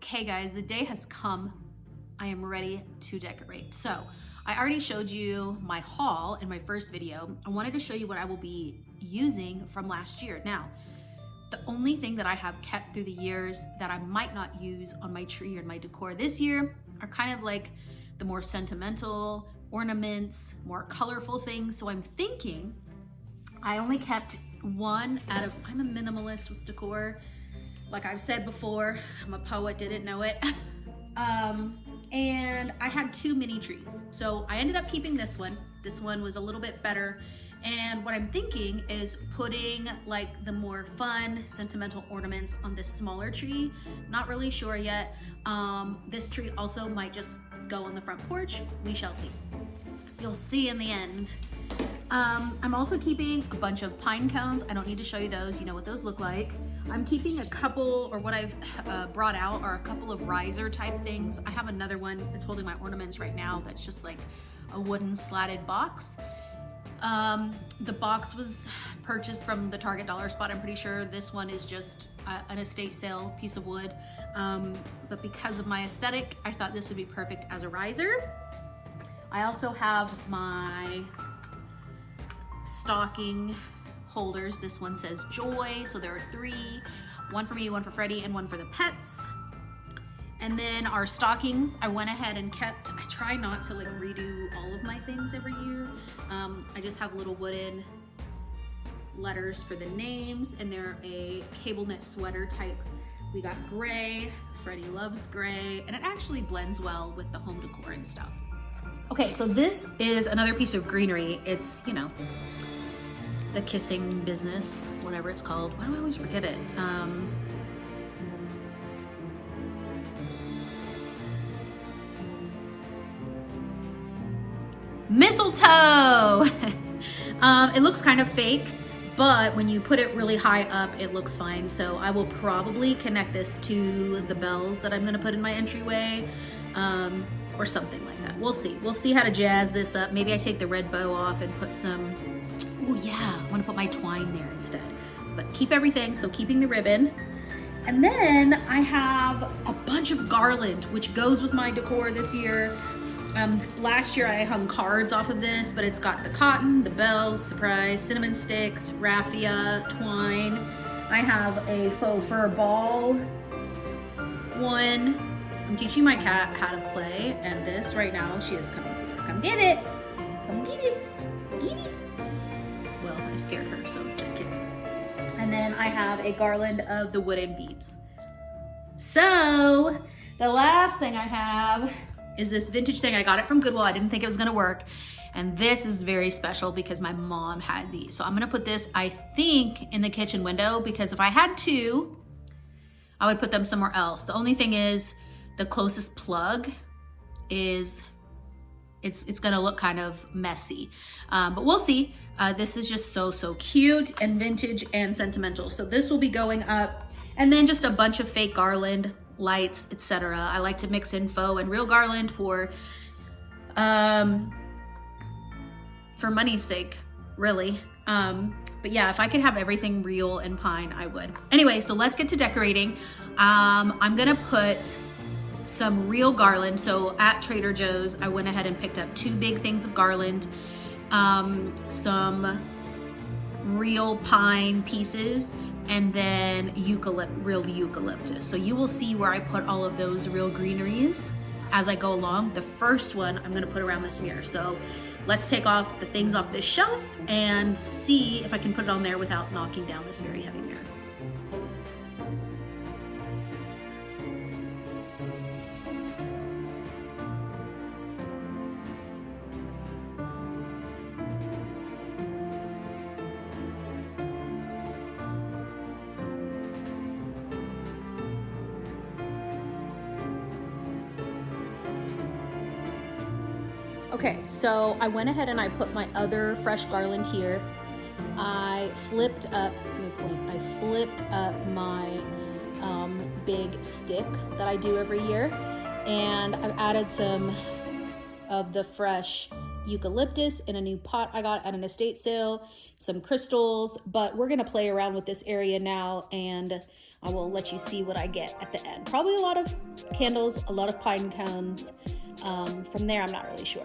Okay guys, the day has come. I am ready to decorate. So I already showed you my haul in my first video. I wanted to show you what I will be using from last year. Now, the only thing that I have kept through the years that I might not use on my tree or my decor this year are kind of like the more sentimental ornaments, more colorful things. So I'm thinking I only kept one out of, I'm a minimalist with decor. Like I've said before, I'm a poet, didn't know it. And I had two mini trees. So I ended up keeping this one. This one was a little bit better. And what I'm thinking is putting like the more fun, sentimental ornaments on this smaller tree. Not really sure yet. This tree also might just go on the front porch. We shall see. You'll see in the end. I'm also keeping a bunch of pine cones. I don't need to show you those. You know what those look like. I'm keeping a couple, or what I've brought out are a couple of riser type things. I have another one that's holding my ornaments right now that's just like a wooden slatted box. The box was purchased from the Target dollar spot, I'm pretty sure. This one is just an estate sale piece of wood. But because of my aesthetic, I thought this would be perfect as a riser. I also have my stocking holders. This one says Joy, so there are three. One for me, one for Freddie, and one for the pets. And then our stockings, I went ahead and kept, I try not to like redo all of my things every year. I just have little wooden letters for the names, and they're a cable knit sweater type. We got gray, Freddie loves gray, and it actually blends well with the home decor and stuff. Okay, so this is another piece of greenery. It's, you know, the kissing business, whatever it's called. Why do I always forget it? Mistletoe! It looks kind of fake, but when you put it really high up, it looks fine. So I will probably connect this to the bells that I'm gonna put in my entryway, or something like that. We'll see. We'll see how to jazz this up. Maybe I take the red bow off and put some, oh yeah, I wanna put my twine there instead. But keep everything, so keeping the ribbon. And then I have a bunch of garland, which goes with my decor this year. Last year I hung cards off of this, but it's got the cotton, the bells, surprise, cinnamon sticks, raffia, twine. I have a faux fur ball one. I'm teaching my cat how to play, and this right now, she is coming through. Come get it. Come get it. Get it. Well, I scared her, so just kidding. And then I have a garland of the wooden beads. So the last thing I have is this vintage thing. I got it from Goodwill. I didn't think it was gonna work. And this is very special because my mom had these. So I'm gonna put this, I think, in the kitchen window, because if I had two, I would put them somewhere else. The only thing is, the closest plug is, it's gonna look kind of messy. But we'll see. This is just so cute and vintage and sentimental. So this will be going up, and then just a bunch of fake garland, lights, etc. I like to mix in faux and real garland for money's sake, really. But yeah, if I could have everything real and pine, I would. Anyway, so let's get to decorating. I'm gonna put some real garland. So at Trader Joe's, I went ahead and picked up two big things of garland, some real pine pieces, and then real eucalyptus. So you will see where I put all of those real greeneries as I go along. The first one I'm gonna put around this mirror. So let's take off the things off this shelf and see if I can put it on there without knocking down this very heavy mirror. Okay, so I went ahead and I put my other fresh garland here. I flipped up, I flipped up my big stick that I do every year, and I've added some of the fresh eucalyptus in a new pot I got at an estate sale, some crystals, but we're gonna play around with this area now, and I will let you see what I get at the end. Probably a lot of candles, a lot of pine cones. From there, I'm not really sure.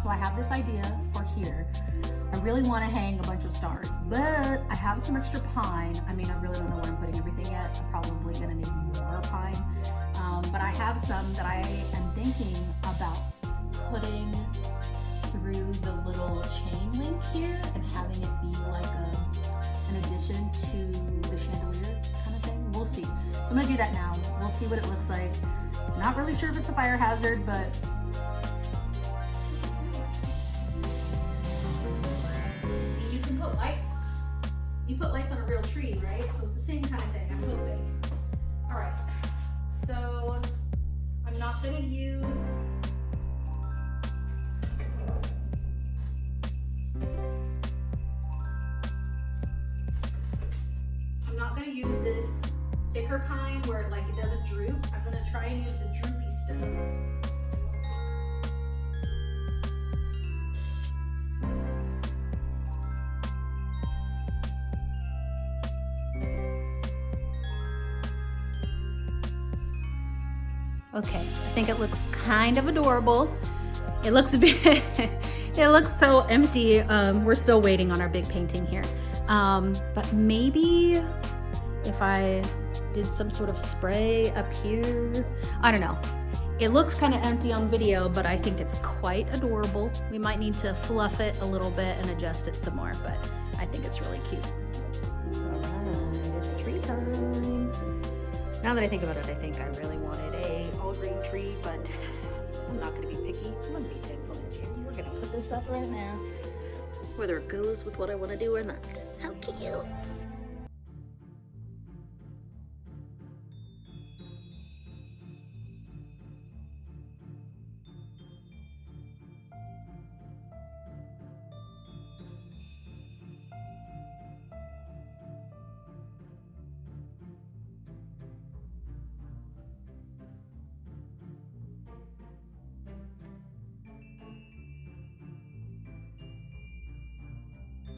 So I have this idea for here. I really want to hang a bunch of stars, but I have some extra pine. I mean, I really don't know where I'm putting everything yet. I'm probably gonna need more pine. But I have some that I am thinking about putting through the little chain link here and having it be like an addition to the chandelier kind of thing. We'll see. So I'm gonna do that now. We'll see what it looks like. Not really sure if it's a fire hazard, but you put lights on a real tree, right? So it's the same kind of thing, I'm hoping. All right, so I'm not gonna use, this thicker pine where it doesn't droop. I'm gonna try and use the droopy stuff. Okay, I think it looks kind of adorable. It looks a bit, it looks so empty. We're still waiting on our big painting here. But maybe if I did some sort of spray up here, I don't know. It looks kind of empty on video, but I think it's quite adorable. We might need to fluff it a little bit and adjust it some more, but I think it's really cute. All right, it's tree time. Now that I think about it, I think I really wanted a all-green tree, but I'm not gonna be picky. I'm gonna be thankful this year. We're gonna put this up right now, whether it goes with what I wanna do or not. How cute.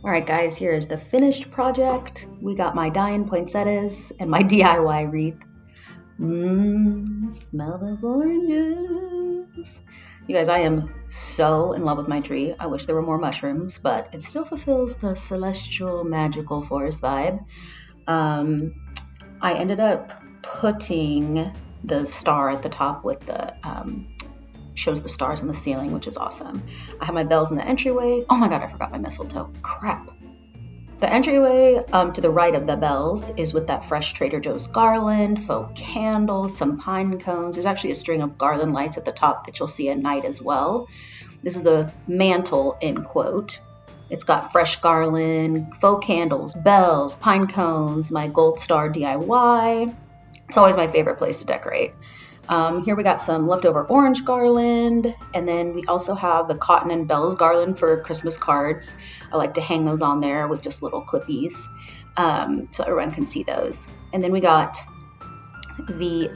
All right, guys, here is the finished project. We got my dying poinsettias and my DIY wreath. Smell those oranges. You guys, I am so in love with my tree. I wish there were more mushrooms, but it still fulfills the celestial, magical forest vibe. I ended up putting the star at the top with the shows the stars on the ceiling, which is awesome. I have my bells in the entryway. Oh my god, I forgot my mistletoe. Crap. The entryway to the right of the bells is with that fresh Trader Joe's garland, faux candles, some pine cones. There's actually a string of garland lights at the top that you'll see at night as well. This is the mantle, in quote. It's got fresh garland, faux candles, bells, pine cones, my gold star DIY. It's always my favorite place to decorate. Here we got some leftover orange garland, and then we also have the cotton and bells garland for Christmas cards. I like to hang those on there with just little clippies so everyone can see those. And then we got the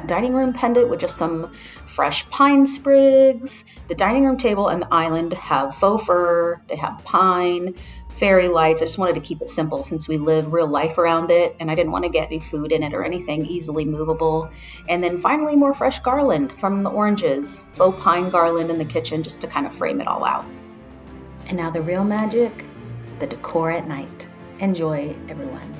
dining room pendant with just some fresh pine sprigs. The dining room table and the island have faux fir, they have pine, fairy lights. I just wanted to keep it simple since we live real life around it, and I didn't want to get any food in it or anything easily movable. And then finally, more fresh garland from the oranges, faux pine garland in the kitchen just to kind of frame it all out. And now the real magic, the decor at night. Enjoy, everyone.